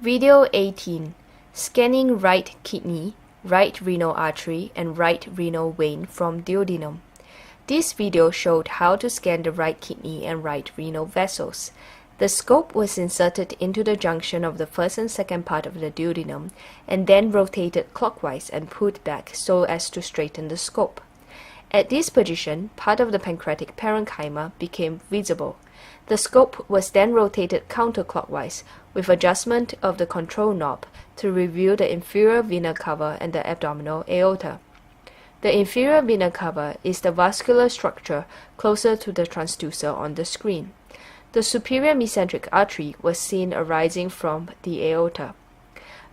Video 18. Scanning right kidney, right renal artery, and right renal vein from duodenum. This video showed how to scan the right kidney and right renal vessels. The scope was inserted into the junction of the first and second part of the duodenum, and then rotated clockwise and pulled back so as to straighten the scope. At this position, part of the pancreatic parenchyma became visible. The scope was then rotated counterclockwise with adjustment of the control knob to reveal the inferior vena cava and the abdominal aorta. The inferior vena cava is the vascular structure closer to the transducer on the screen. The superior mesenteric artery was seen arising from the aorta.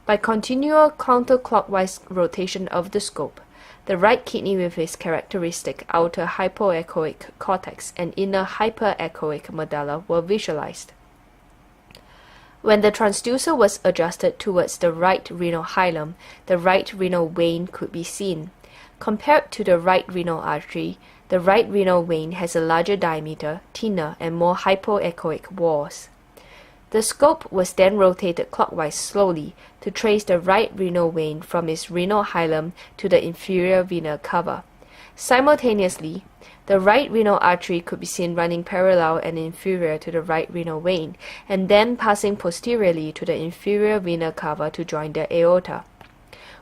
By continual counterclockwise rotation of the scope, the right kidney with its characteristic outer hypoechoic cortex and inner hyperechoic medulla were visualized. When the transducer was adjusted towards the right renal hilum, the right renal vein could be seen. Compared to the right renal artery, the right renal vein has a larger diameter, thinner, and more hypoechoic walls. The scope was then rotated clockwise slowly to trace the right renal vein from its renal hilum to the inferior vena cava. Simultaneously, the right renal artery could be seen running parallel and inferior to the right renal vein, and then passing posteriorly to the inferior vena cava to join the aorta.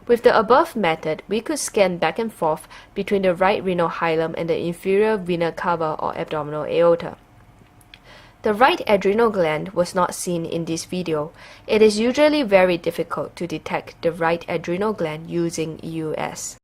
With the above method, we could scan back and forth between the right renal hilum and the inferior vena cava or abdominal aorta. The right adrenal gland was not seen in this video. It is usually very difficult to detect the right adrenal gland using EUS.